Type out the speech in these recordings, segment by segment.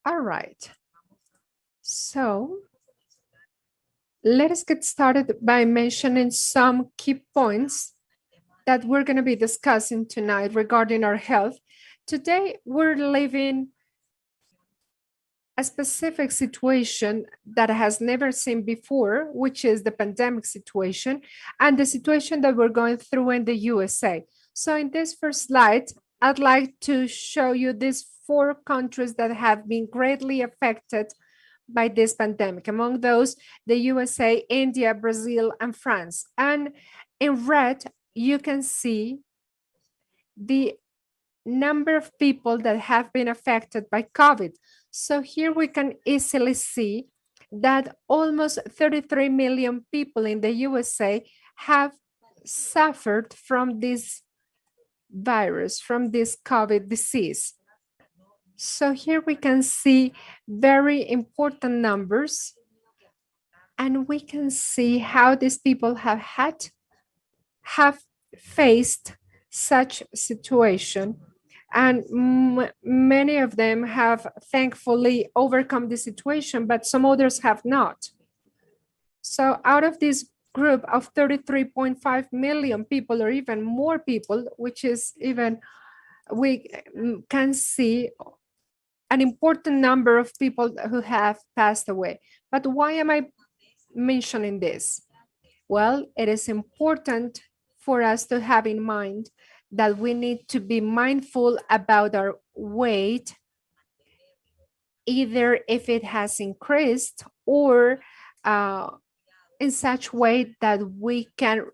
All right. So let us get started by mentioning some key points that we're going to be discussing tonight regarding our health. Today, we're living a specific situation that has never seen before, which is the pandemic situation and the situation that we're going through in the USA. So in this first slide, I'd like to show you these 4 countries that have been greatly affected by this pandemic. Among those, the USA, India, Brazil, and France. And in red, you can see the number of people that have been affected by COVID. So here we can easily see that almost 33 million people in the USA have suffered from this virus, from this COVID disease. So here we can see very important numbers, and we can see how these people have faced such situation. And many of them have thankfully overcome the situation, but some others have not. So out of this group of 33.5 million people, or even more people, which is even, we can see an important number of people who have passed away. But why am I mentioning this? Well, it is important for us to have in mind that we need to be mindful about our weight, either if it has increased or in such way that we can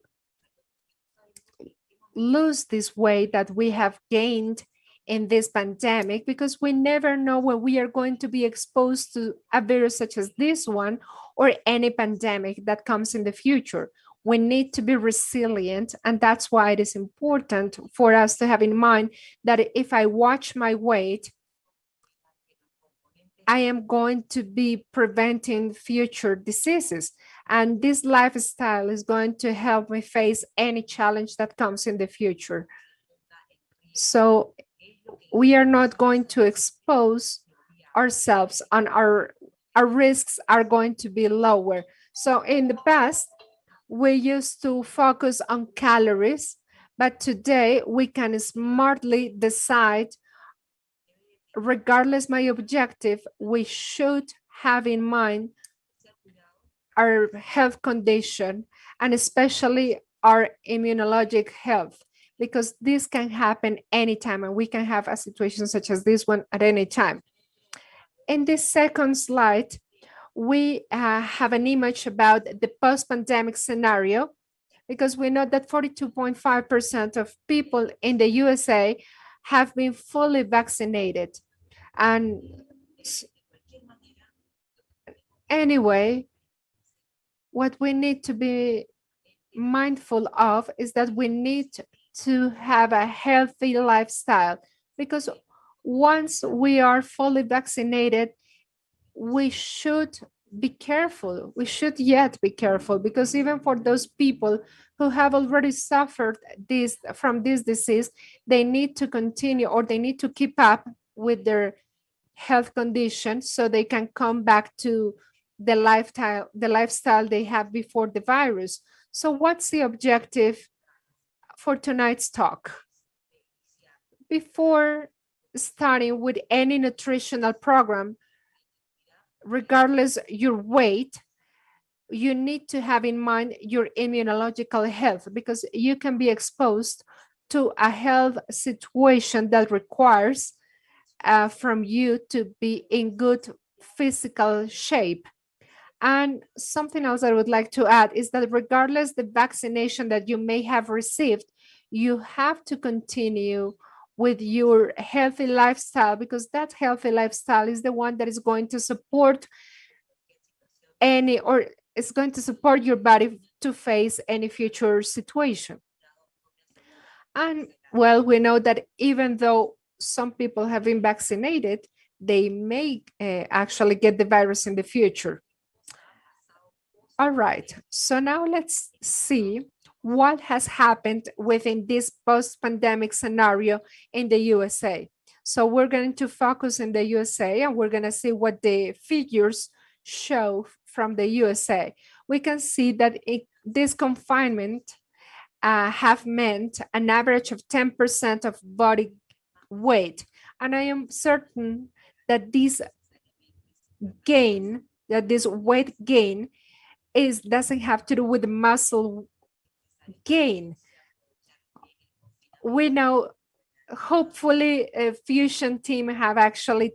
lose this weight that we have gained in this pandemic, because we never know when we are going to be exposed to a virus such as this one or any pandemic that comes in the future. We need to be resilient, and that's why it is important for us to have in mind that if I watch my weight, I am going to be preventing future diseases. And this lifestyle is going to help me face any challenge that comes in the future. So we are not going to expose ourselves, and our risks are going to be lower. So in the past, we used to focus on calories, but today we can smartly decide, regardless my objective, we should have in mind our health condition and especially our immunologic health, because this can happen anytime and we can have a situation such as this one at any time. In this second slide, we have an image about the post-pandemic scenario, because we know that 42.5% of people in the USA have been fully vaccinated. And anyway, what we need to be mindful of is that we need to have a healthy lifestyle, because once we are fully vaccinated, we should be careful. We should yet be careful, because even for those people who have already suffered from this disease, they need to continue, or they need to keep up with their health condition so they can come back to the lifestyle they have before the virus. So what's the objective for tonight's talk? Before starting with any nutritional program, regardless your weight, you need to have in mind your immunological health, because you can be exposed to a health situation that requires from you to be in good physical shape. And something else I would like to add is that regardless the vaccination that you may have received, you have to continue with your healthy lifestyle, because that healthy lifestyle is the one that is going to support it's going to support your body to face any future situation. And well, we know that even though some people have been vaccinated, they may actually get the virus in the future. All right, so now let's see what has happened within this post-pandemic scenario in the USA. So we're going to focus in the USA, and we're going to see what the figures show from the USA. We can see that this confinement have meant an average of 10% of body weight. And I am certain that this weight gain doesn't have to do with muscle gain. We know, hopefully, a FUXION team have actually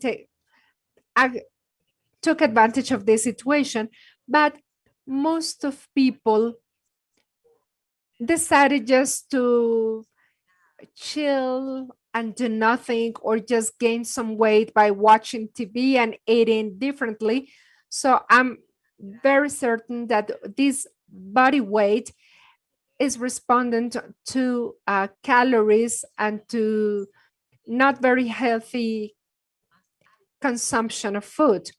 took advantage of this situation, but most of people decided just to chill and do nothing, or just gain some weight by watching TV and eating differently. So I'm very certain that this body weight is respondent to calories and to not very healthy consumption of food.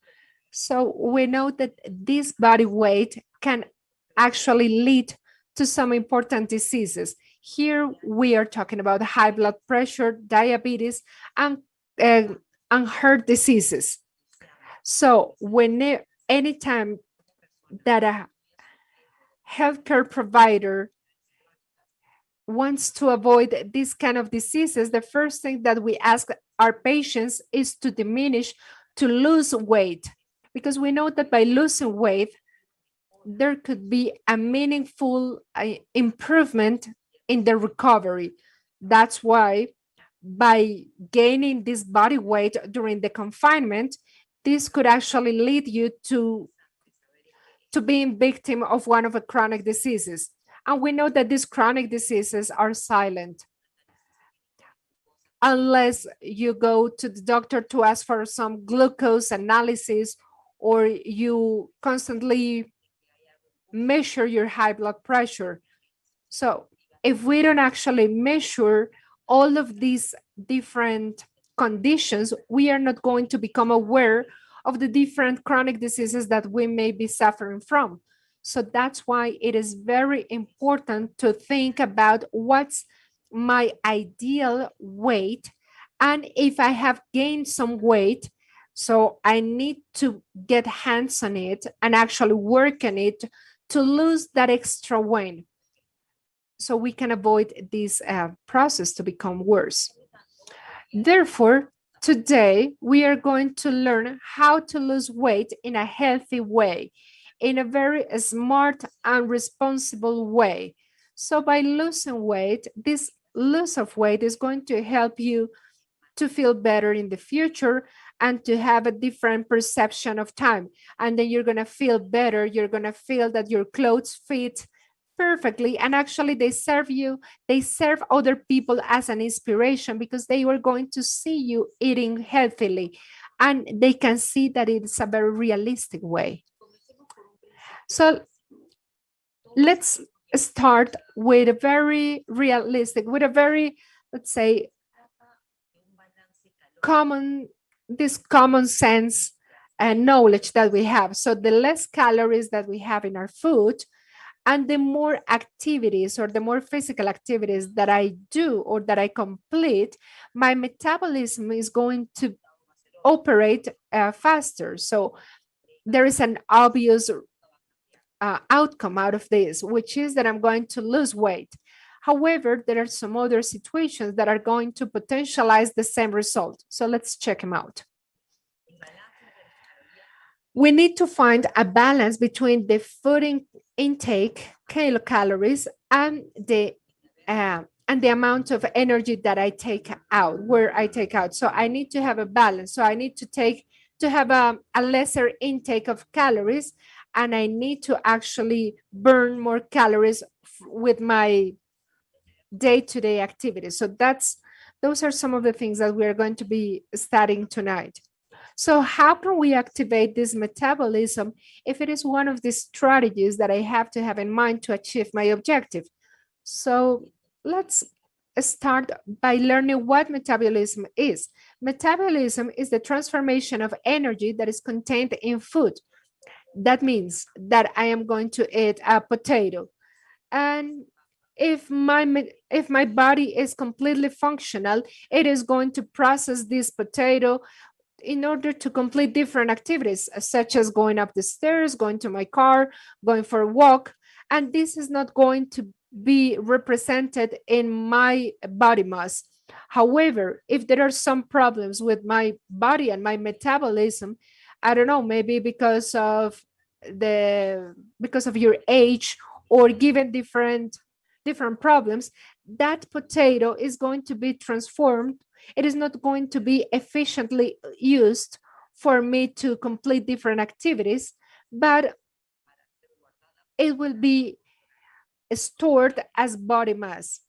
So we know that this body weight can actually lead to some important diseases. Here we are talking about high blood pressure, diabetes, and heart diseases. So anytime that a healthcare provider wants to avoid these kind of diseases, the first thing that we ask our patients is to lose weight, because we know that by losing weight, there could be a meaningful improvement in the recovery. That's why by gaining this body weight during the confinement, this could actually lead you to being victim of one of the chronic diseases. And we know that these chronic diseases are silent. Unless you go to the doctor to ask for some glucose analysis, or you constantly measure your high blood pressure. So if we don't actually measure all of these different conditions, we are not going to become aware of the different chronic diseases that we may be suffering from. So that's why it is very important to think about what's my ideal weight, and if I have gained some weight, so I need to get hands on it and actually work on it to lose that extra weight, so we can avoid this process to become worse. Therefore, today we are going to learn how to lose weight in a healthy way, in a very smart and responsible way. So by losing weight, this loss of weight is going to help you to feel better in the future and to have a different perception of time. And then you're going to feel better. You're going to feel that your clothes fit perfectly, and actually they serve other people as an inspiration, because they were going to see you eating healthily, and they can see that it's a very realistic way. So let's start with a very realistic, with a very, let's say, common sense and knowledge that we have. So the less calories that we have in our food, and the more activities or the more physical activities that I do or that I complete, my metabolism is going to operate faster. So there is an obvious outcome out of this, which is that I'm going to lose weight. However, there are some other situations that are going to potentialize the same result. So let's check them out. We need to find a balance between the food intake, kilocalories, and the amount of energy that I take out, So I need to have a balance. So I need to have a lesser intake of calories, and I need to actually burn more calories with my day-to-day activities. So those are some of the things that we are going to be studying tonight. So how can we activate this metabolism if it is one of the strategies that I have to have in mind to achieve my objective? So let's start by learning what metabolism is. Metabolism is the transformation of energy that is contained in food. That means that I am going to eat a potato, and if my body is completely functional, it is going to process this potato in order to complete different activities, such as going up the stairs, going to my car, going for a walk. And this is not going to be represented in my body mass. However, if there are some problems with my body and my metabolism, I don't know, maybe because of your age, or given different problems, that potato is going to be transformed. It is not going to be efficiently used for me to complete different activities, but it will be stored as body mass.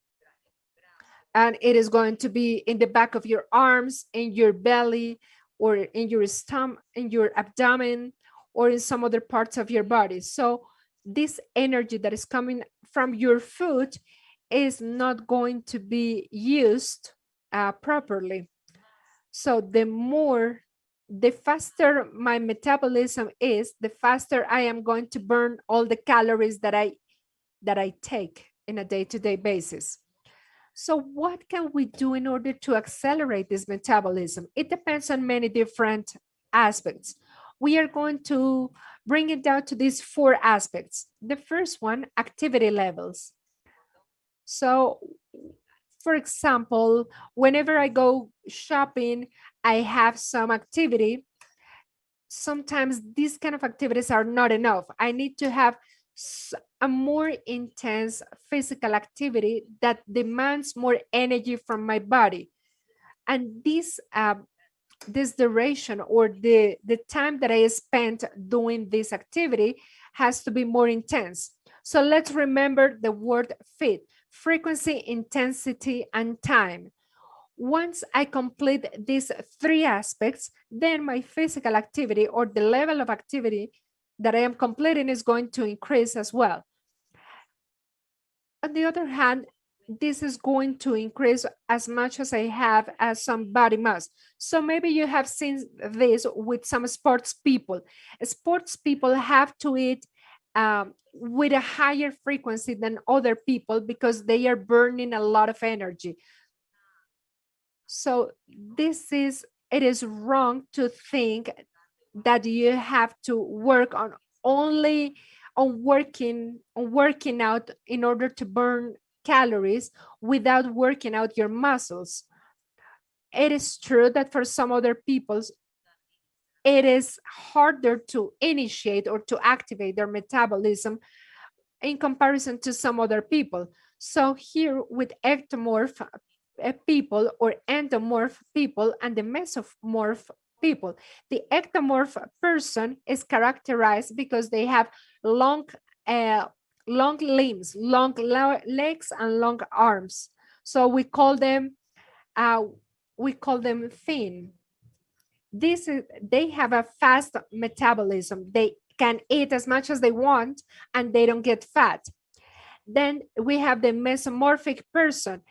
And it is going to be in the back of your arms, in your belly, or in your stomach, in your abdomen, or in some other parts of your body. So this energy that is coming from your food is not going to be used properly. So the faster my metabolism is, the faster I am going to burn all the calories that I take in a day-to-day basis. So what can we do in order to accelerate this metabolism? It depends on many different aspects. We are going to bring it down to these 4 aspects. The first one, activity levels. So for example, whenever I go shopping, I have some activity. Sometimes these kind of activities are not enough. I need to have a more intense physical activity that demands more energy from my body. And this duration, or the time that I spent doing this activity, has to be more intense. So let's remember the word FIT: frequency, intensity, and time. Once I complete these 3 aspects, then my physical activity, or the level of activity that I am completing, is going to increase as well. On the other hand, this is going to increase as much as I have as some body mass. So maybe you have seen this with some sports people. Sports people have to eat with a higher frequency than other people because they are burning a lot of energy. So it is wrong to think that you have to work on only on working out in order to burn calories without working out your muscles. It is true that for some other people, it is harder to initiate or to activate their metabolism in comparison to some other people. So here with ectomorph people, or endomorph people, and the mesomorph people, the ectomorph person is characterized because they have long limbs, long legs, and long arms. So we call them thin. They have a fast metabolism. They can eat as much as they want and they don't get fat. Then we have the mesomorphic person.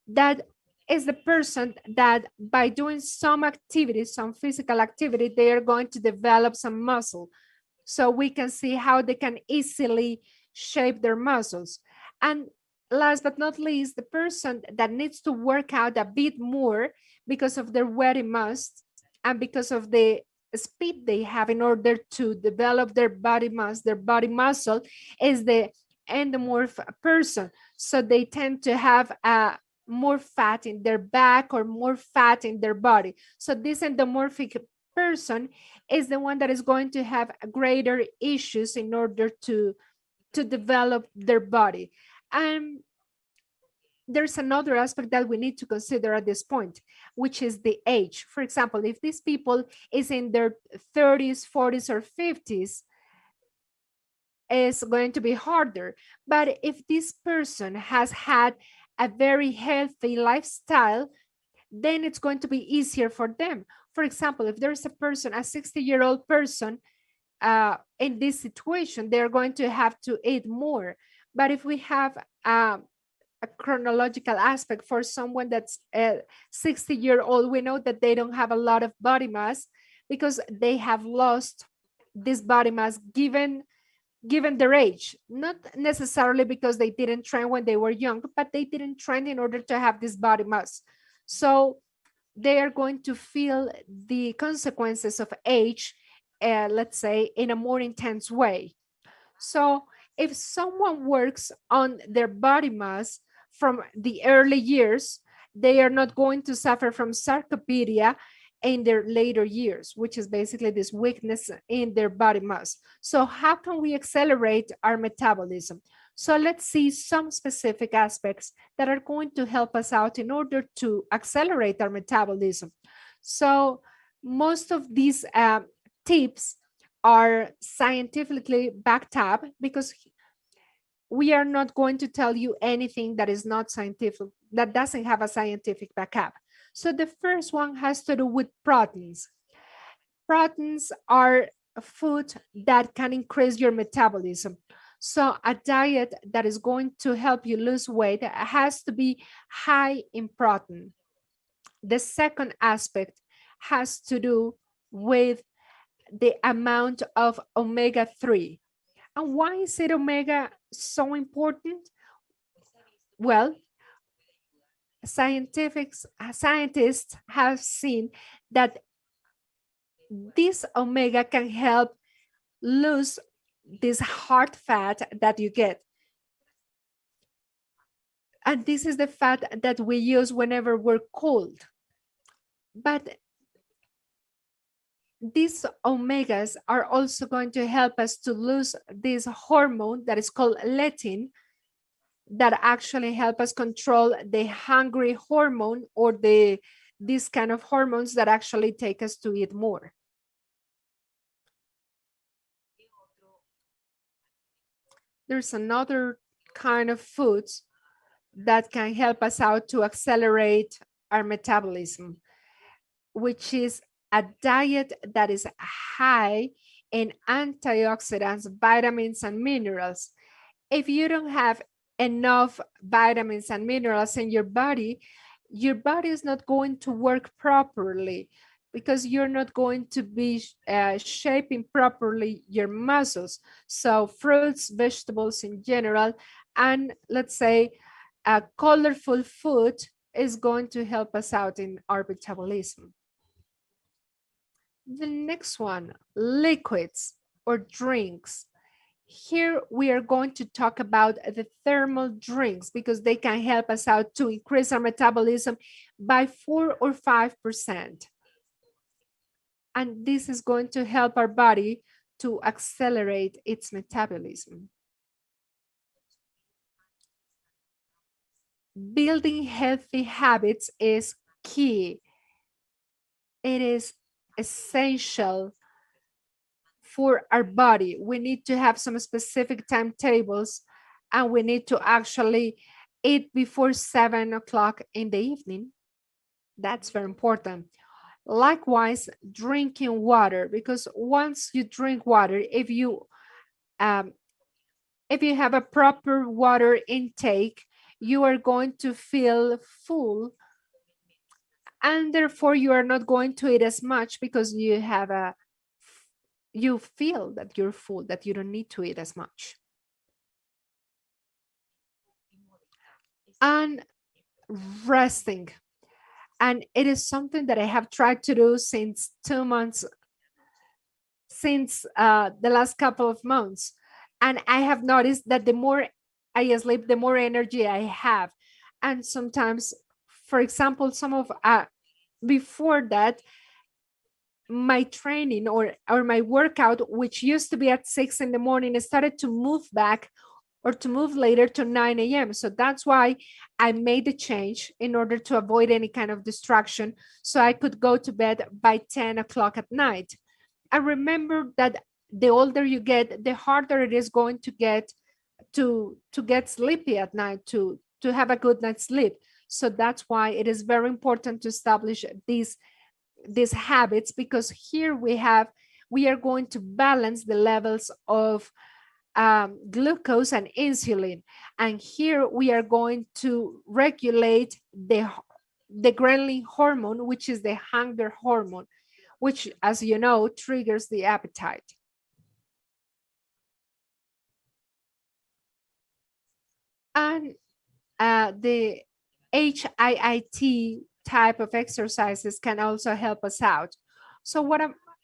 That is the person that by doing some activity, some physical activity, they are going to develop some muscle. So we can see how they can easily shape their muscles. And last but not least, the person that needs to work out a bit more because of their body mass and because of the speed they have in order to develop their body mass, their body muscle, is the endomorph person. So they tend to have more fat in their back or more fat in their body. So this endomorphic person is the one that is going to have greater issues in order to develop their body. And there's another aspect that we need to consider at this point, which is the age. For example, if these people is in their 30s, 40s, or 50s, it's going to be harder. But if this person has had a very healthy lifestyle, then it's going to be easier for them. For example, if there's a person, a 60-year-old person, in this situation, they're going to have to eat more. But if we have a chronological aspect for someone that's 60-year-old, we know that they don't have a lot of body mass because they have lost this body mass given given their age, not necessarily because they didn't train when they were young, but they didn't train in order to have this body mass. So they are going to feel the consequences of age, let's say, in a more intense way. So if someone works on their body mass from the early years, they are not going to suffer from sarcopenia in their later years, which is basically this weakness in their body mass. So how can we accelerate our metabolism? So let's see some specific aspects that are going to help us out in order to accelerate our metabolism. So most of these tips are scientifically backed up, because we are not going to tell you anything that is not scientific, that doesn't have a scientific backup. So the first one has to do with proteins. Proteins are a food that can increase your metabolism. So a diet that is going to help you lose weight has to be high in protein. The second aspect has to do with the amount of omega-3. And why is it omega so important? Well, scientists have seen that this omega can help lose this hard fat that you get. And this is the fat that we use whenever we're cold. But these omegas are also going to help us to lose this hormone that is called leptin, that actually help us control the hungry hormone, or these kind of hormones that actually take us to eat more. There's another kind of foods that can help us out to accelerate our metabolism, which is a diet that is high in antioxidants, vitamins, and minerals. If you don't have enough vitamins and minerals in your body is not going to work properly, because you're not going to be shaping properly your muscles. So fruits, vegetables in general, and let's say a colorful food is going to help us out in our metabolism. The next one, liquids or drinks. Here we are going to talk about the thermal drinks, because they can help us out to increase our metabolism by 4 or 5%. And this is going to help our body to accelerate its metabolism. Building healthy habits is key. It is essential for our body. We need to have some specific timetables, and we need to actually eat before 7 o'clock in the evening. That's very important. Likewise, drinking water, because once you drink water, if you have a proper water intake, you are going to feel full, and therefore you are not going to eat as much, because you feel that you're full, that you don't need to eat as much. And resting. And it is something that I have tried to do since 2 months, since the last couple of months. And I have noticed that the more I sleep, the more energy I have. And sometimes, for example, before that, my training or my workout, which used to be at 6 in the morning, started to move back or to move later to 9 a.m. So that's why I made the change, in order to avoid any kind of distraction, so I could go to bed by 10 o'clock at night. I remember that the older you get, the harder it is going to get to get sleepy at night, to have a good night's sleep. So that's why it is very important to establish these habits, because here we are going to balance the levels of glucose and insulin, and here we are going to regulate the ghrelin hormone, which is the hunger hormone, which, as you know, triggers the appetite. And the HIIT type of exercises can also help us out. So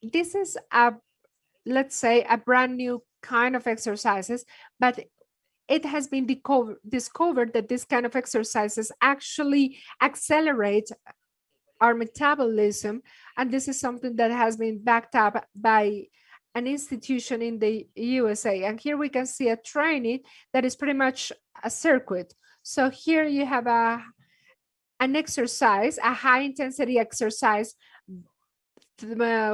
this is let's say a brand new kind of exercises, but it has been discovered that this kind of exercises actually accelerate our metabolism. And this is something that has been backed up by an institution in the USA. And here we can see a training that is pretty much a circuit. So here you have an exercise, a high intensity exercise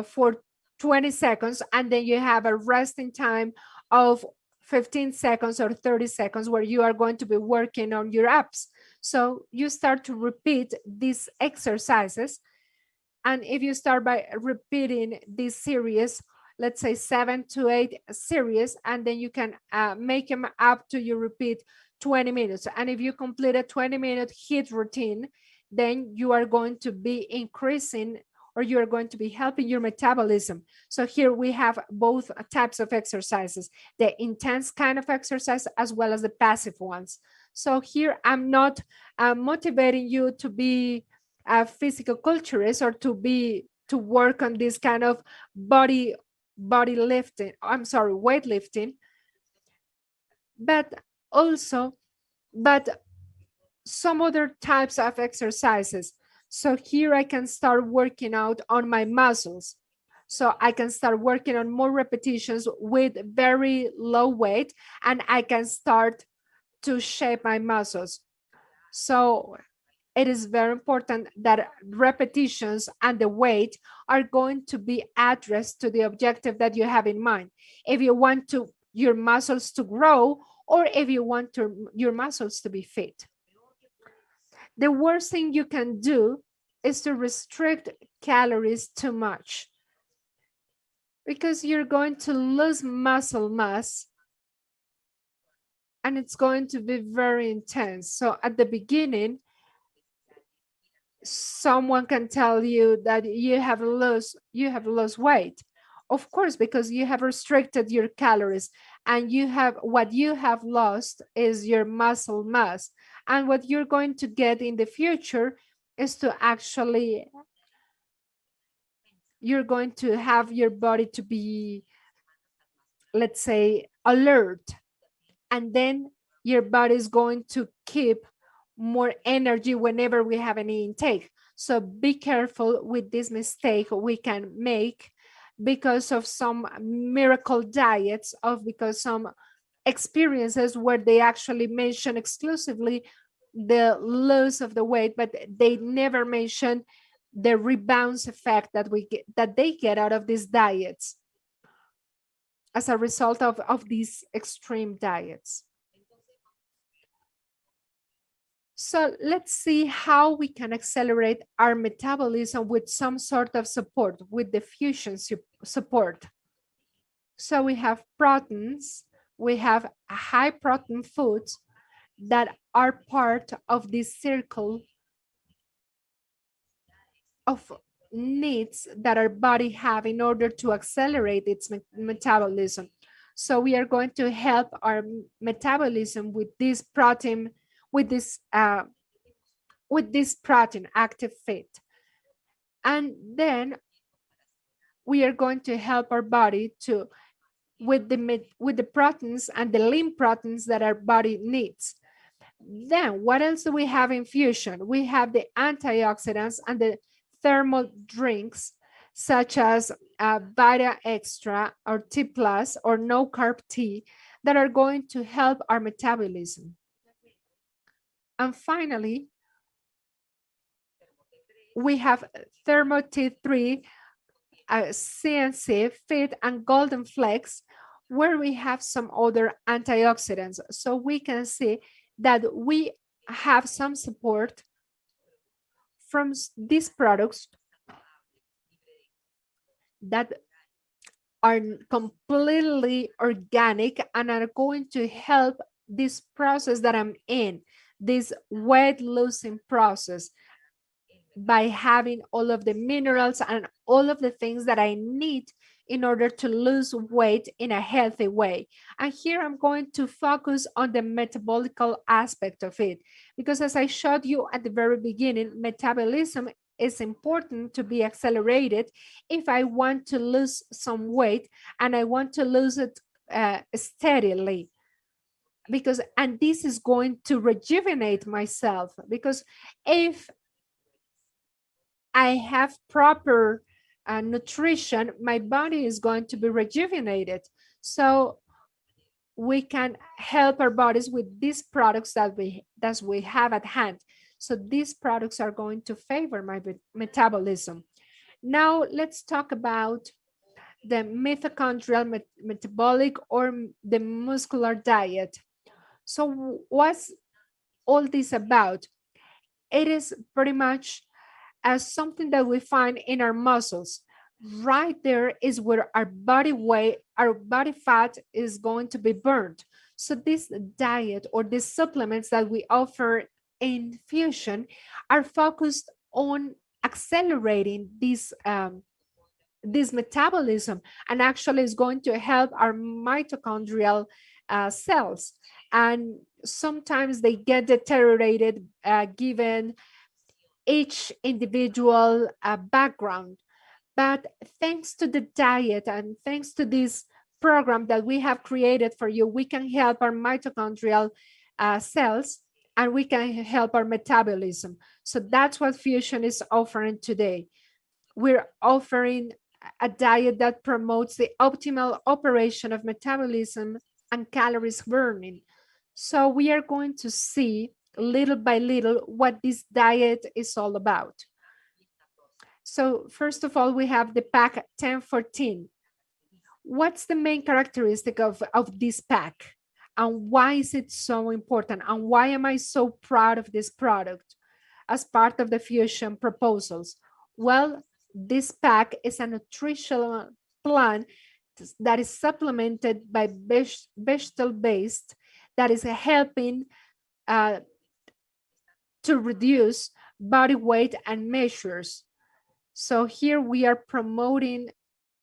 for 20 seconds, and then you have a resting time of 15 seconds or 30 seconds where you are going to be working on your abs. So you start to repeat these exercises. And if you start by repeating this series, let's say 7 to 8 series, and then you can make them up to you repeat 20 minutes. And if you complete a 20-minute HIIT routine, then you are going to be increasing, or you are going to be helping your metabolism. So here we have both types of exercises, the intense kind of exercise as well as the passive ones. So here I'm not motivating you to be a physical culturist or to work on this kind of weightlifting, but some other types of exercises. So here I can start working out on my muscles. So I can start working on more repetitions with very low weight, and I can start to shape my muscles. So it is very important that repetitions and the weight are going to be addressed to the objective that you have in mind. If you want your muscles to grow, or if you want your muscles to be fit. The worst thing you can do is to restrict calories too much, because you're going to lose muscle mass and it's going to be very intense. So at the beginning, someone can tell you that you have lost weight. Of course, because you have restricted your calories, and what you have lost is your muscle mass. And what you're going to get in the future is you're going to have your body to be, let's say, alert. And then your body is going to keep more energy whenever we have any intake. So be careful with this mistake we can make because of some miracle diets, because some experiences where they actually mention exclusively the loss of the weight, but they never mention the rebounds effect that they get out of these diets as a result of these extreme diets. So let's see how we can accelerate our metabolism with some sort of support, with the fusion support. So we have proteins, we have high protein foods that are part of this circle of needs that our body have in order to accelerate its metabolism. So we are going to help our metabolism with this protein, with this protein active fit. And then we are going to help our body with the proteins and the lean proteins that our body needs. Then what else do we have in fusion? We have the antioxidants and the thermal drinks, such as Vita Extra or T Plus or no carb tea, that are going to help our metabolism. And finally, we have Thermo T3, CNC, Fit, and Golden Flex, where we have some other antioxidants. So we can see that we have some support from these products that are completely organic and are going to help this process that I'm in, this weight losing process, by having all of the minerals and all of the things that I need in order to lose weight in a healthy way. And here I'm going to focus on the metabolical aspect of it, because as I showed you at the very beginning, metabolism is important to be accelerated if I want to lose some weight and I want to lose it steadily. And this is going to rejuvenate myself, because if I have proper nutrition, my body is going to be rejuvenated. So we can help our bodies with these products that we have at hand. So these products are going to favor my metabolism. Now let's talk about the mitochondrial metabolic or the muscular diet. So what's all this about? It is pretty much as something that we find in our muscles. Right there is where our body weight, our body fat is going to be burned. So this diet or these supplements that we offer in Fusion are focused on accelerating this metabolism, and actually is going to help our mitochondrial cells. And sometimes they get deteriorated given each individual background. But thanks to the diet and thanks to this program that we have created for you, we can help our mitochondrial cells and we can help our metabolism. So that's what Fusion is offering today. We're offering a diet that promotes the optimal operation of metabolism and calories burning. So we are going to see little by little what this diet is all about. So first of all, we have the pack 1014. What's the main characteristic of this pack? And why is it so important? And why am I so proud of this product as part of the Fusion proposals? Well, this pack is a nutritional plan that is supplemented by vegetable-based that is helping to reduce body weight and measures. So here we are promoting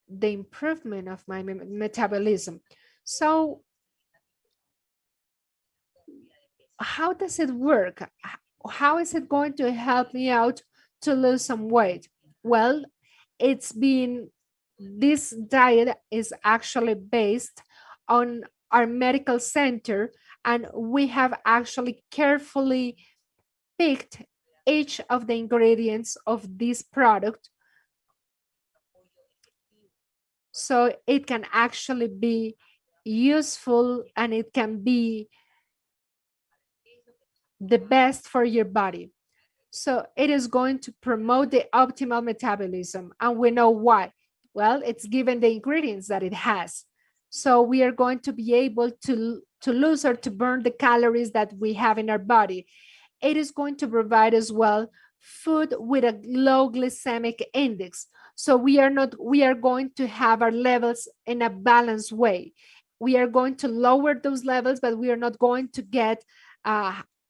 the improvement of my metabolism. So how does it work? How is it going to help me out to lose some weight? Well, this diet is actually based on our medical center, and we have actually carefully picked each of the ingredients of this product so it can actually be useful and it can be the best for your body. So it is going to promote the optimal metabolism, and we know why. Well, it's given the ingredients that it has. So we are going to be able to lose or to burn the calories that we have in our body. It is going to provide as well food with a low glycemic index. So we are going to have our levels in a balanced way. We are going to lower those levels, but we are not going to get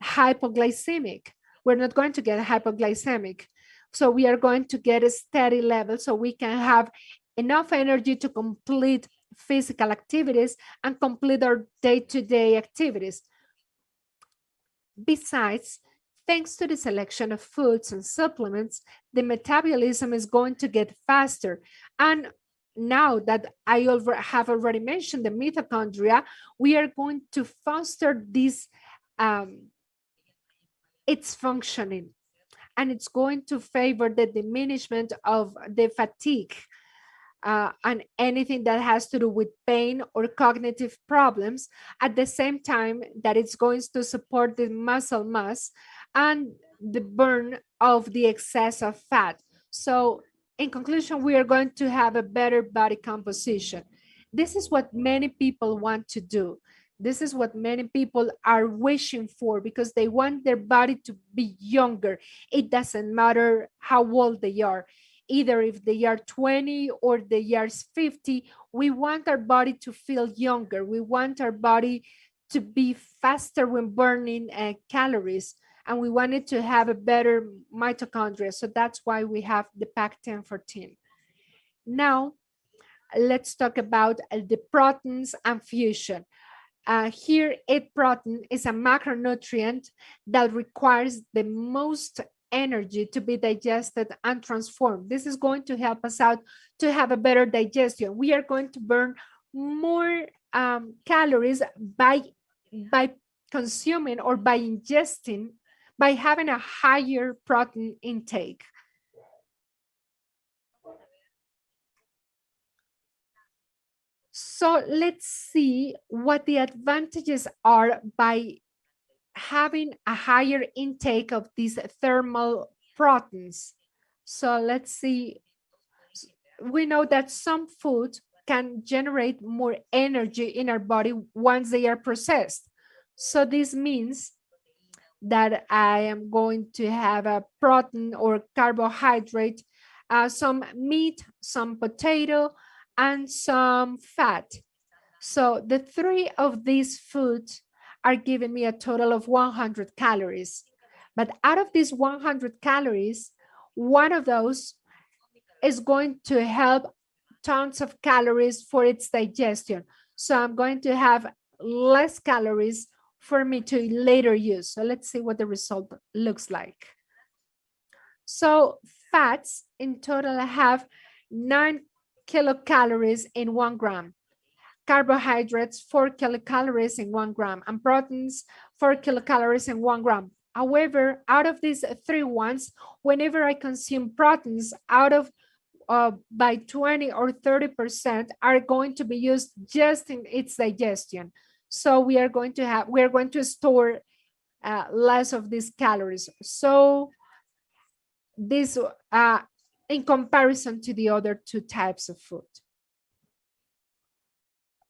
hypoglycemic. We're not going to get hypoglycemic. So we are going to get a steady level so we can have enough energy to complete physical activities and complete our day-to-day activities. Besides, thanks to the selection of foods and supplements, the metabolism is going to get faster. And now that I have already mentioned the mitochondria, we are going to foster this its functioning, and it's going to favor the diminishment of the fatigue and anything that has to do with pain or cognitive problems, at the same time that it's going to support the muscle mass and the burn of the excess of fat. So in conclusion, we are going to have a better body composition. This is what many people want to do. This is what many people are wishing for, because they want their body to be younger. It doesn't matter how old they are. Either if they are 20 or they are 50, we want our body to feel younger. We want our body to be faster when burning calories, and we want it to have a better mitochondria. So that's why we have the pack 1014. Now, let's talk about the proteins and fusion. Here, egg protein is a macronutrient that requires the most energy to be digested and transformed. This is going to help us out to have a better digestion. We are going to burn more calories by consuming or by ingesting, by having a higher protein intake. So let's see what the advantages are by having a higher intake of these thermal proteins. So let's see. We know that some foods can generate more energy in our body once they are processed. So this means that I am going to have a protein or carbohydrate, some meat, some potato, and some fat. So the three of these foods are giving me a total of 100 calories. But out of these 100 calories, one of those is going to help tons of calories for its digestion. So I'm going to have less calories for me to later use. So let's see what the result looks like. So fats in total have 9 kilocalories in 1 gram. Carbohydrates, 4 kilocalories in 1 gram, and proteins, 4 kilocalories in 1 gram. However, out of these three ones, whenever I consume proteins, out of by 20 or 30% are going to be used just in its digestion. So we are going to store less of these calories. So this in comparison to the other two types of food.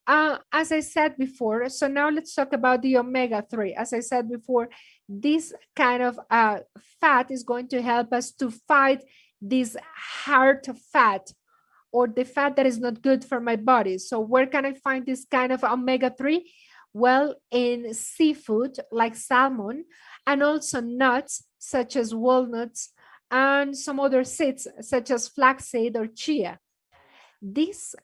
As I said before, so now let's talk about the omega-3. As I said before, this kind of fat is going to help us to fight this heart fat or the fat that is not good for my body. So where can I find this kind of omega-3? Well, in seafood like salmon, and also nuts such as walnuts and some other seeds such as flaxseed or chia. These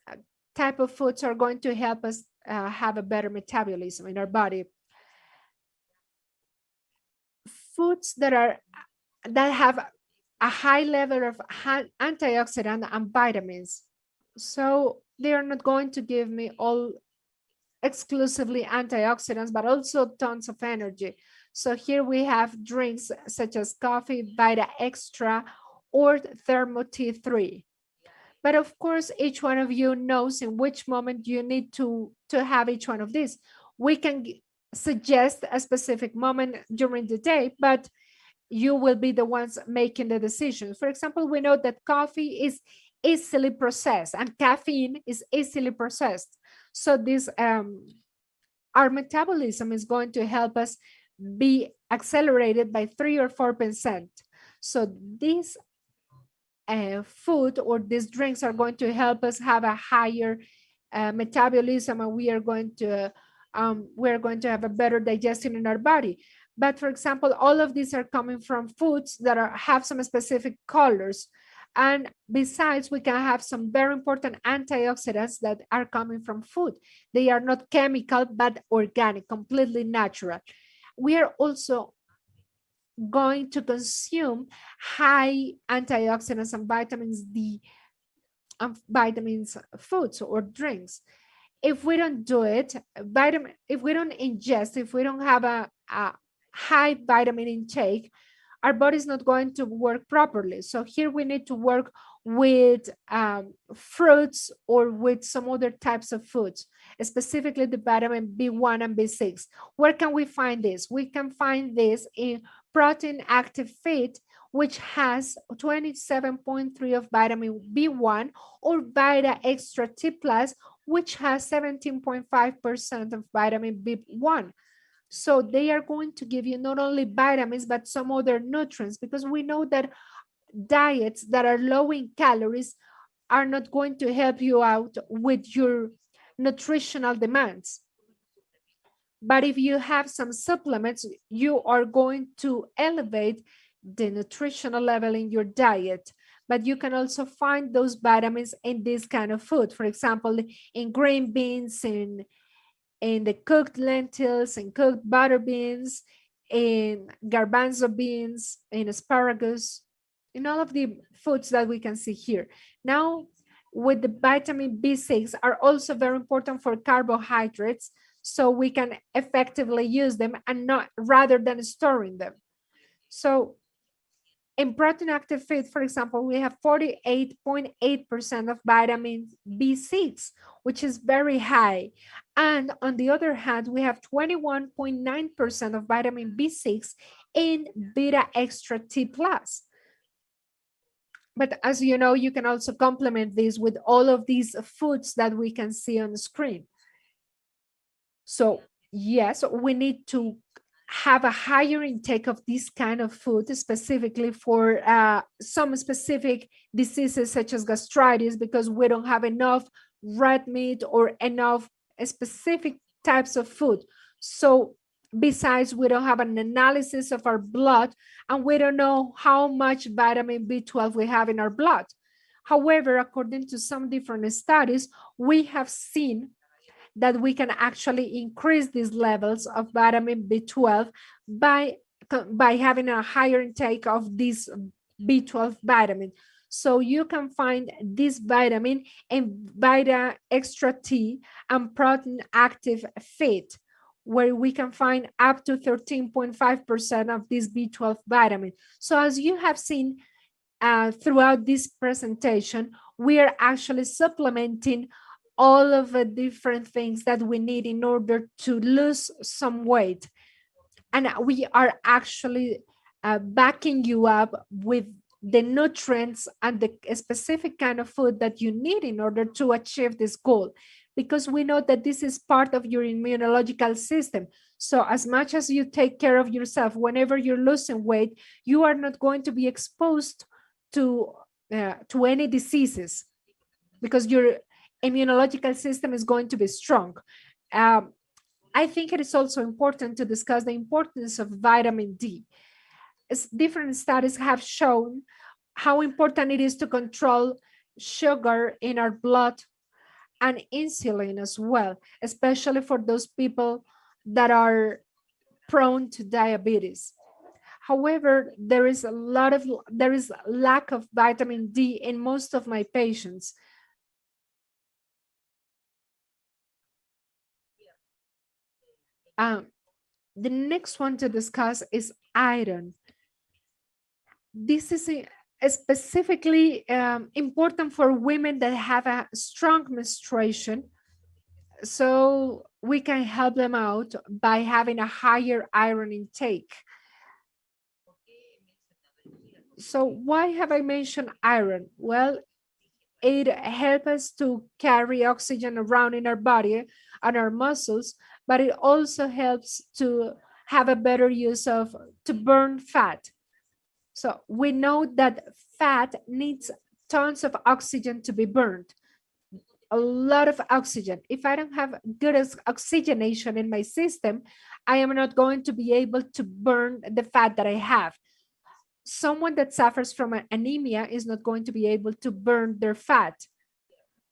type of foods are going to help us have a better metabolism in our body. Foods that have a high level of antioxidant and vitamins. So they are not going to give me all exclusively antioxidants, but also tons of energy. So here we have drinks such as coffee, Vita Extra, or Thermo T3. But of course, each one of you knows in which moment you need to have each one of these. We can suggest a specific moment during the day, but you will be the ones making the decision. For example, we know that coffee is easily processed and caffeine is easily processed. So this our metabolism is going to help us be accelerated by 3 or 4%. So this food or these drinks are going to help us have a higher metabolism, and we're going to have a better digestion in our body. But for example, all of these are coming from foods that have some specific colors. And besides, we can have some very important antioxidants that are coming from food. They are not chemical, but organic, completely natural. We are also going to consume high antioxidants and vitamins D vitamins foods or drinks. If we don't do it, if we don't ingest, if we don't have a high vitamin intake, our body is not going to work properly. So here we need to work with fruits or with some other types of foods, specifically the vitamin B1 and B6. Where can we find this? We can find this in protein active feed, which has 27.3 of vitamin B1, or Vita Extra T Plus, which has 17.5% of vitamin B1. So they are going to give you not only vitamins, but some other nutrients, because we know that diets that are low in calories are not going to help you out with your nutritional demands. But if you have some supplements, you are going to elevate the nutritional level in your diet. but you can also find those vitamins in this kind of food. For example, in green beans, in the cooked lentils, in cooked butter beans, in garbanzo beans, in asparagus, in all of the foods that we can see here. Now, with the vitamin B6 are also very important for carbohydrates, so we can effectively use them and not rather than storing them. So in protein active feed, for example, we have 48.8% of vitamin B6, which is very high. And on the other hand, we have 21.9% of vitamin B6 in beta extra T plus. But as you know, you can also complement this with all of these foods that we can see on the screen. So yes, we need to have a higher intake of this kind of food, specifically for some specific diseases such as gastritis, because we don't have enough red meat or enough specific types of food. So besides, we don't have an analysis of our blood, and we don't know how much vitamin B12 we have in our blood. However, according to some different studies, we have seen that we can actually increase these levels of vitamin B12 by having a higher intake of this B12 vitamin. So you can find this vitamin in Vita Extra T and Protein Active Feed, where we can find up to 13.5% of this B12 vitamin. So as you have seen throughout this presentation, we are actually supplementing all of the different things that we need in order to lose some weight. And we are actually backing you up with the nutrients and the specific kind of food that you need in order to achieve this goal, because we know that this is part of your immunological system. So as much as you take care of yourself, whenever you're losing weight, you are not going to be exposed to any diseases, because your immunological system is going to be strong. I think it is also important to discuss the importance of vitamin D. As different studies have shown how important it is to control sugar in our blood and insulin as well, especially for those people that are prone to diabetes. However, there is lack of vitamin D in most of my patients. The next one to discuss is iron. This is specifically important for women that have a strong menstruation, so we can help them out by having a higher iron intake. So why have I mentioned iron? Well, it helps us to carry oxygen around in our body and our muscles, but it also helps to have a better use of, to burn fat. So we know that fat needs tons of oxygen to be burned, a lot of oxygen. If I don't have good oxygenation in my system, I am not going to be able to burn the fat that I have. Someone that suffers from anemia is not going to be able to burn their fat.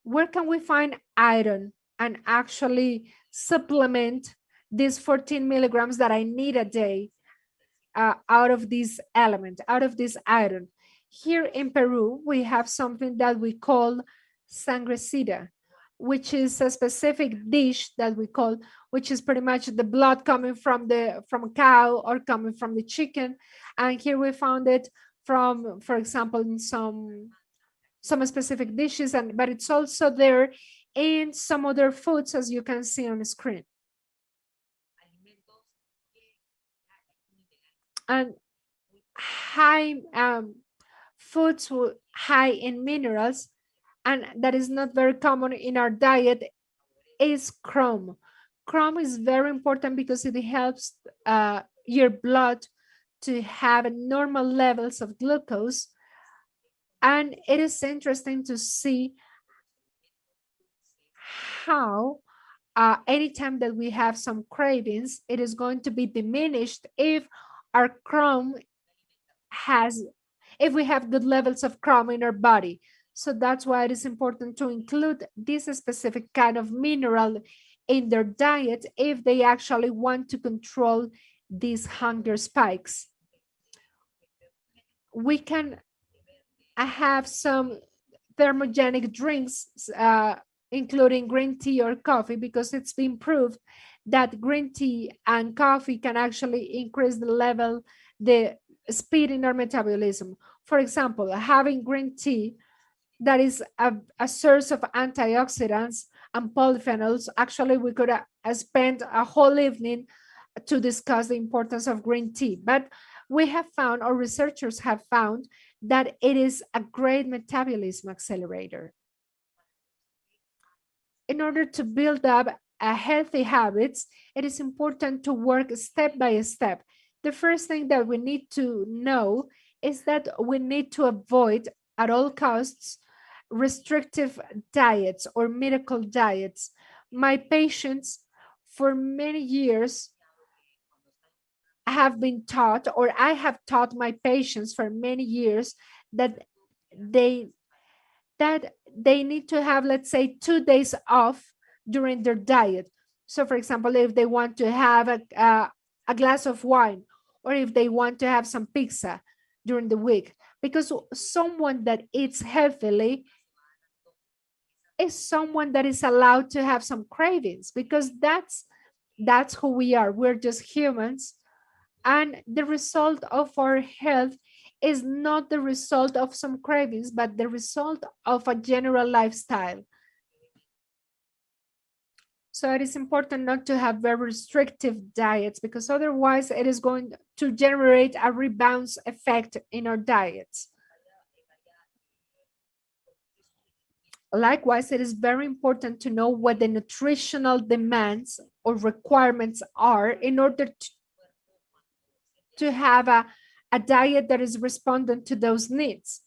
Where can we find iron and actually supplement these 14 milligrams that I need a day out of this element, out of this iron? Here in Peru, we have something that we call sangrecita, which is a specific dish that we call, which is pretty much the blood coming from a cow or coming from the chicken. And here we found it from, for example, in some specific dishes, but it's also there in some other foods, as you can see on the screen. And high foods high in minerals, and that is not very common in our diet, is chrome. Chrome is very important because it helps your blood to have normal levels of glucose. And it is interesting to see how anytime that we have some cravings, it is going to be diminished if our chrome if we have good levels of chromium in our body. So that's why it is important to include this specific kind of mineral in their diet if they actually want to control these hunger spikes. We can have some thermogenic drinks, including green tea or coffee, because it's been proved that green tea and coffee can actually increase the speed in our metabolism. For example, having green tea, that is a source of antioxidants and polyphenols. Actually, we could spend a whole evening to discuss the importance of green tea, but we have found, or researchers have found, that it is a great metabolism accelerator. In order to build up a healthy habits, it is important to work step by step. The first thing that we need to know is that we need to avoid at all costs restrictive diets or miracle diets. My patients for many years have been taught, or I have taught my patients for many years, that they need to have, let's say, 2 days off during their diet. So for example, if they want to have a glass of wine, or if they want to have some pizza during the week, because someone that eats healthily is someone that is allowed to have some cravings, because that's who we are. We're just humans, and the result of our health is not the result of some cravings, but the result of a general lifestyle. So it is important not to have very restrictive diets, because otherwise it is going to generate a rebound effect in our diets. Likewise, it is very important to know what the nutritional demands or requirements are in order to have a diet that is respondent to those needs.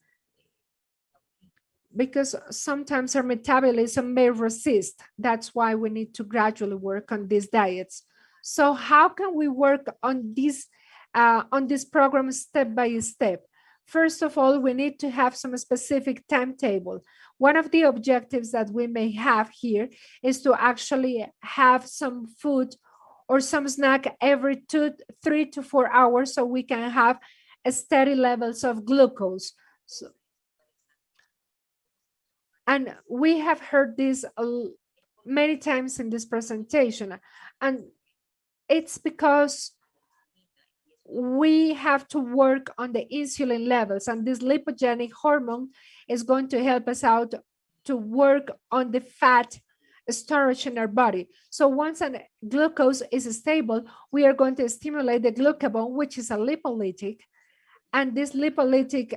Because sometimes our metabolism may resist. That's why we need to gradually work on these diets. So how can we work on this program step by step? First of all, we need to have some specific timetable. One of the objectives that we may have here is to actually have some food or some snack every 3 to 4 hours, so we can have steady levels of glucose. And we have heard this many times in this presentation, and it's because we have to work on the insulin levels, and this lipogenic hormone is going to help us out to work on the fat storage in our body. So once glucose is stable, we are going to stimulate the glucagon, which is a lipolytic, and this lipolytic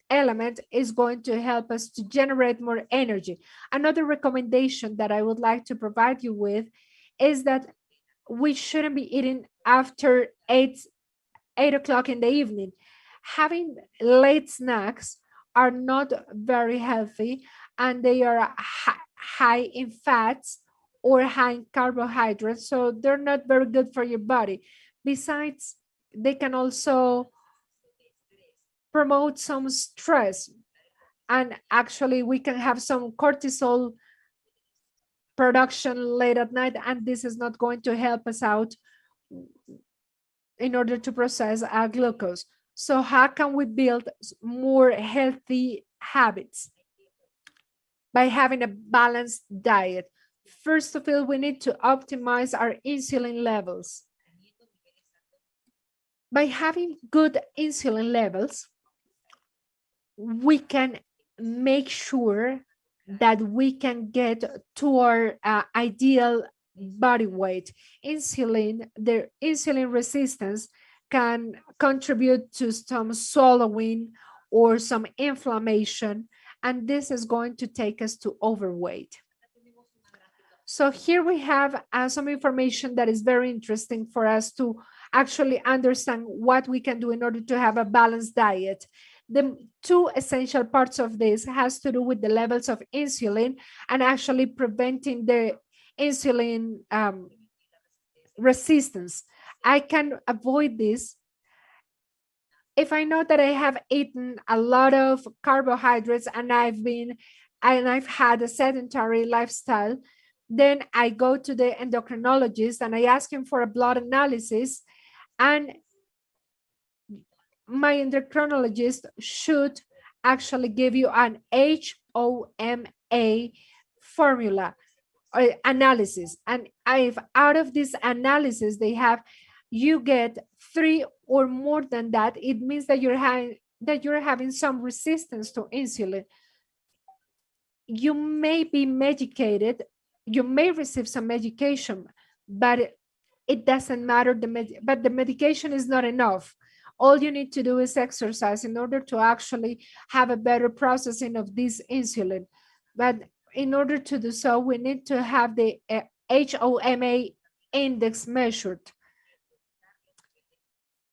element is going to help us to generate more energy. Another recommendation that I would like to provide you with is that we shouldn't be eating after 8 o'clock in the evening. Having late snacks are not very healthy, and they are high in fats or high in carbohydrates, so they're not very good for your body. Besides, they can also promote some stress, and actually we can have some cortisol production late at night, and this is not going to help us out in order to process our glucose. So how can we build more healthy habits? By having a balanced diet. First of all, we need to optimize our insulin levels. By having good insulin levels, we can make sure that we can get to our ideal body weight. The insulin resistance can contribute to some swallowing or some inflammation, and this is going to take us to overweight. So here we have some information that is very interesting for us to actually understand what we can do in order to have a balanced diet. The two essential parts of this has to do with the levels of insulin and actually preventing the insulin resistance. I can avoid this If I know that I have eaten a lot of carbohydrates and I've had a sedentary lifestyle, then I go to the endocrinologist and I ask him for a blood analysis, and my endocrinologist should actually give you an HOMA formula analysis. And if out of this analysis you get 3 or more than that, it means that you're having some resistance to insulin. You may be medicated, you may receive some medication, but it doesn't matter. But the medication is not enough. All you need to do is exercise in order to actually have a better processing of this insulin. But in order to do so, we need to have the HOMA index measured.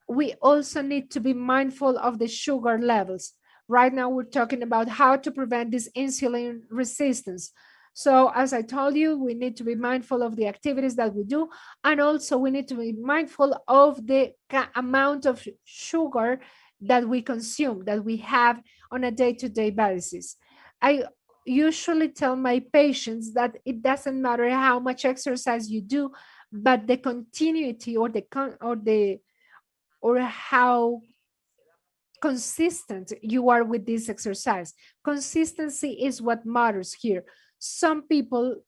We also need to be mindful of the sugar levels. Right now, we're talking about how to prevent this insulin resistance. So as I told you, we need to be mindful of the activities that we do. And also we need to be mindful of the amount of sugar that we consume, that we have on a day-to-day basis. I usually tell my patients that it doesn't matter how much exercise you do, but the continuity or how consistent you are with this exercise. Consistency is what matters here. Some people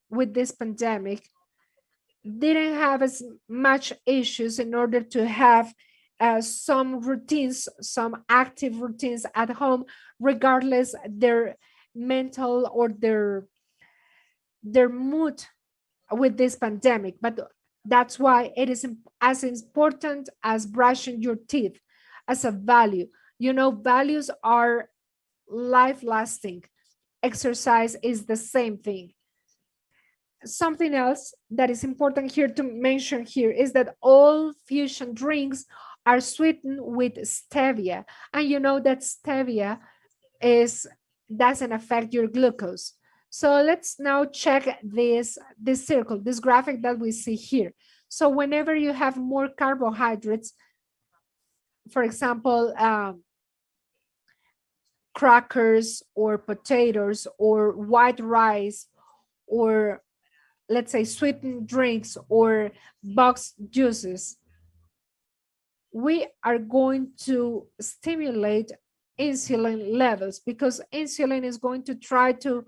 with this pandemic didn't have as much issues in order to have some routines, some active routines at home, regardless their mental or their mood with this pandemic. But that's why it is as important as brushing your teeth as a value. You know, values are life lasting. Exercise is the same thing. Something else that is important here to mention here is that all fusion drinks are sweetened with stevia. And you know that stevia doesn't affect your glucose. So let's now check this circle, this graphic that we see here. So whenever you have more carbohydrates, for example, crackers or potatoes or white rice, or let's say sweetened drinks or boxed juices, we are going to stimulate insulin levels because insulin is going to try to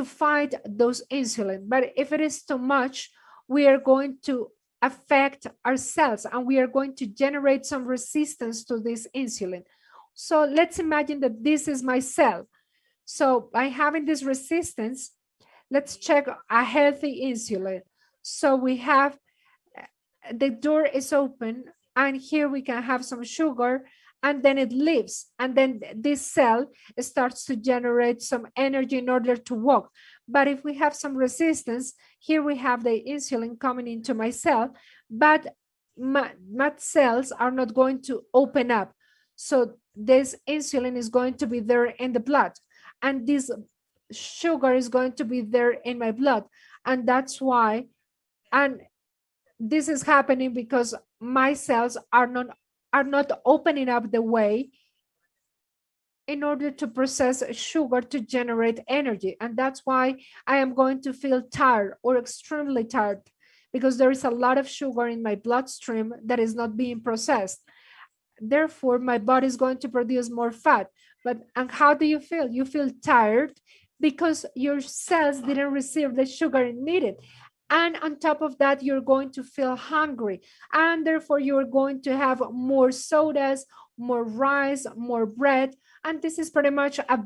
fight those insulin. But if it is too much, we are going to affect our cells and we are going to generate some resistance to this insulin. So let's imagine that this is my cell. So by having this resistance, let's check a healthy insulin. So we have the door is open and here we can have some sugar and then it leaves. And then this cell starts to generate some energy in order to walk. But if we have some resistance, here we have the insulin coming into my cell, but my cells are not going to open up. So this insulin is going to be there in the blood and this sugar is going to be there in my blood. And that's why, and this is happening because my cells are not opening up the way in order to process sugar to generate energy. And that's why I am going to feel tired or extremely tired because there is a lot of sugar in my bloodstream that is not being processed. Therefore, my body is going to produce more fat. And how do you feel? You feel tired because your cells didn't receive the sugar it needed. And on top of that, you're going to feel hungry. And therefore, you're going to have more sodas, more rice, more bread. And this is pretty much a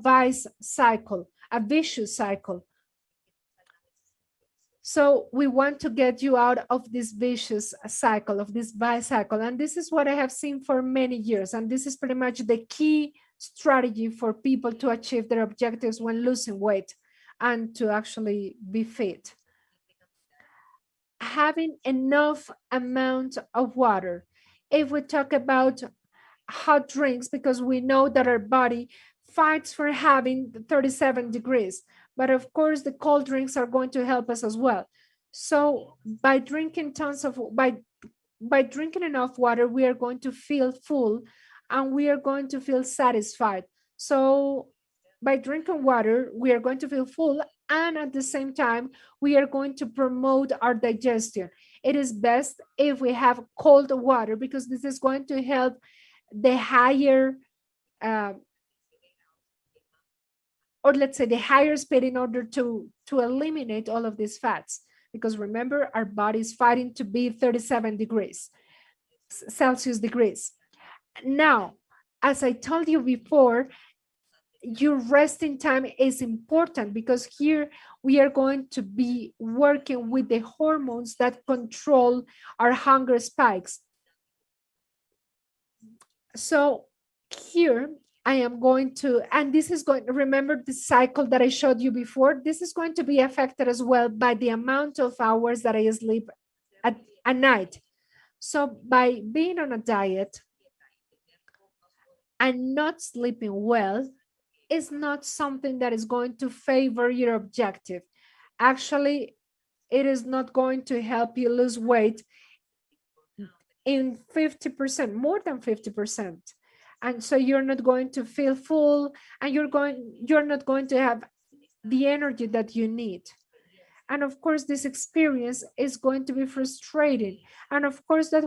vicious cycle. So we want to get you out of this vicious cycle, of this bicycle. And this is what I have seen for many years. And this is pretty much the key strategy for people to achieve their objectives when losing weight and to actually be fit. Having enough amount of water. If we talk about hot drinks, because we know that our body fights for having 37 degrees, but of course the cold drinks are going to help us as well. So by drinking by drinking enough water, we are going to feel full and we are going to feel satisfied. So by drinking water, we are going to feel full, and at the same time, we are going to promote our digestion. It is best if we have cold water because this is going to help the higher uh, or let's say the higher speed in order to eliminate all of these fats, because remember our body is fighting to be 37 degrees Celsius degrees. Now, as I told you before, your resting time is important because here we are going to be working with the hormones that control our hunger spikes. So here I am going to, and this is going, remember the cycle that I showed you before, this is going to be affected as well by the amount of hours that I sleep at night. So by being on a diet and not sleeping well is not something that is going to favor your objective. Actually, it is not going to help you lose weight in 50%, more than 50%. And so you're not going to feel full, and you're not going to have the energy that you need. And of course, this experience is going to be frustrating. And of course, that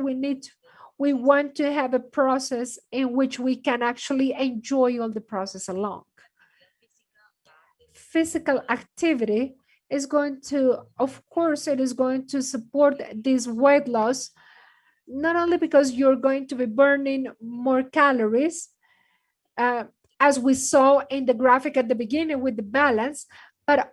we want to have a process in which we can actually enjoy all the process along. Physical activity is going to, of course, it is going to support this weight loss, not only because you're going to be burning more calories, as we saw in the graphic at the beginning with the balance, but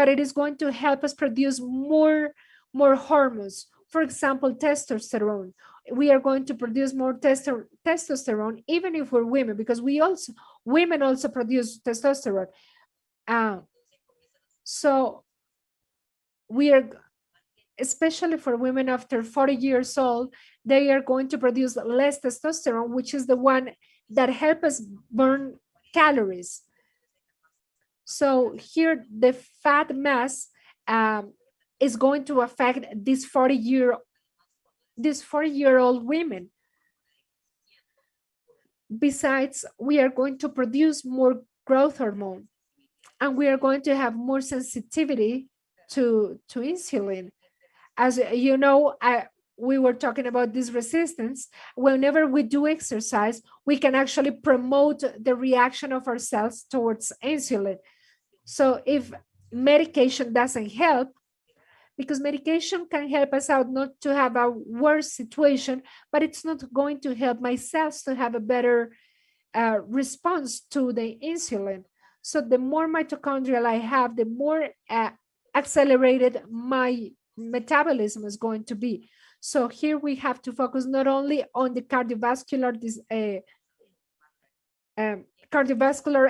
it is going to help us produce more hormones. For example, testosterone. We are going to produce more testosterone, even if we're women, because women also produce testosterone. So we are, especially for women after 40 years old, they are going to produce less testosterone, which is the one that helps us burn calories. So here the fat mass is going to affect these 40-year-old women. Besides, we are going to produce more growth hormone, and we are going to have more sensitivity to insulin. As you know, we were talking about this resistance. Whenever we do exercise, we can actually promote the reaction of our cells towards insulin. So if medication doesn't help, because medication can help us out not to have a worse situation, but it's not going to help my cells to have a better response to the insulin. So the more mitochondrial I have, the more accelerated my metabolism is going to be. So here we have to focus not only on the cardiovascular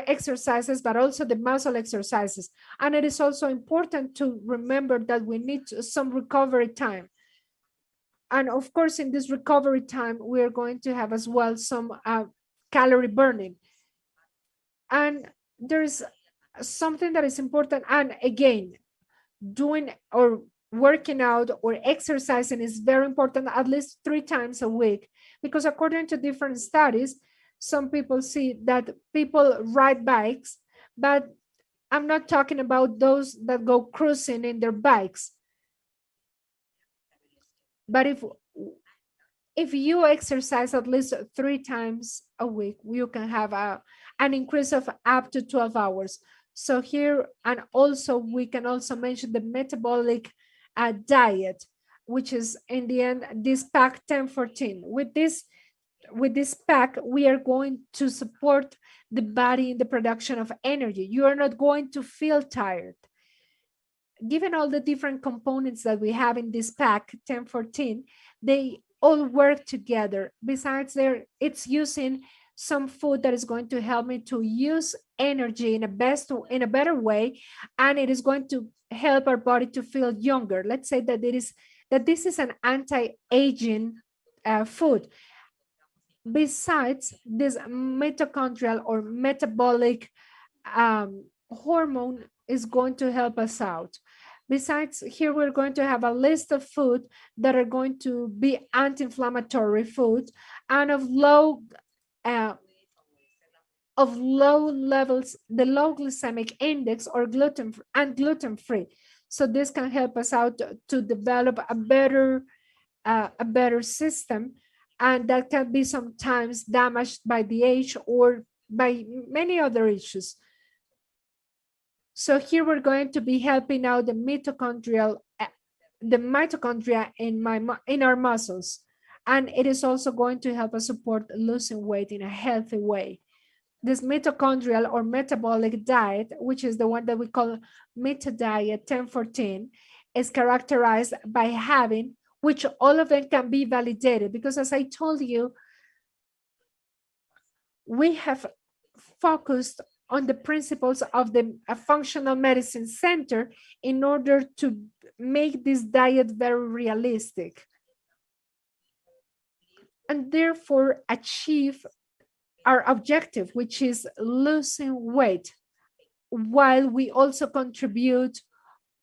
exercises, but also the muscle exercises. And it is also important to remember that we need some recovery time. And of course, in this recovery time, we are going to have as well some calorie burning. And there's something that is important. And again, doing or working out or exercising is very important, at least 3 times a week, because according to different studies, some people see that people ride bikes, but I'm not talking about those that go cruising in their bikes. But if you exercise at least 3 times a week, you can have an increase of up to 12 hours. So here, and also we can also mention the metabolic diet, which is in the end, this pack 1014. With this pack, we are going to support the body in the production of energy. You are not going to feel tired. Given all the different components that we have in this pack 1014, they all work together. Besides, it's using some food that is going to help me to use energy in a better way, and it is going to help our body to feel younger. Let's say that this is an anti-aging food. Besides, this mitochondrial or metabolic hormone is going to help us out. Besides, here we're going to have a list of food that are going to be anti-inflammatory food and of low uh, of low levels, the low glycemic index or gluten free. So this can help us out to develop a better system, and that can be sometimes damaged by the age or by many other issues. So here we're going to be helping out the mitochondria in our muscles, and it is also going to help us support losing weight in a healthy way. This mitochondrial or metabolic diet, which is the one that we call Meta Diet 1014, is characterized by having, which all of them can be validated, because as I told you, we have focused on the principles of the functional medicine center in order to make this diet very realistic and therefore achieve our objective, which is losing weight, while we also contribute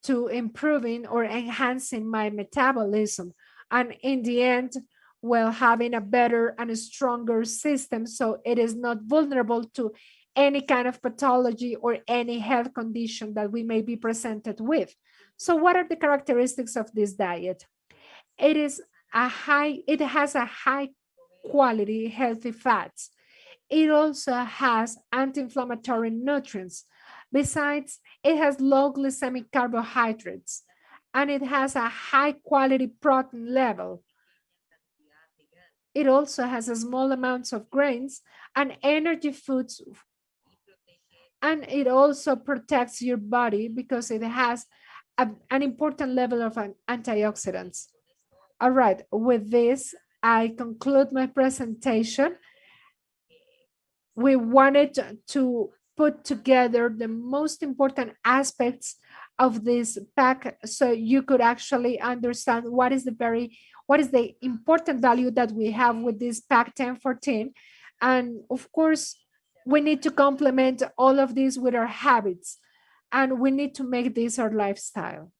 to improving or enhancing my metabolism. And in the end, well, having a better and a stronger system so it is not vulnerable to any kind of pathology or any health condition that we may be presented with. So what are the characteristics of this diet? It has a high quality healthy fats. It also has anti-inflammatory nutrients. Besides, it has low glycemic carbohydrates, and it has a high quality protein level. It also has a small amounts of grains and energy foods, and it also protects your body because it has an important level of antioxidants. All right, with this, I conclude my presentation. We wanted to put together the most important aspects of this pack so you could actually understand what is the important value that we have with this pack 1014. And of course, we need to complement all of this with our habits, and we need to make this our lifestyle.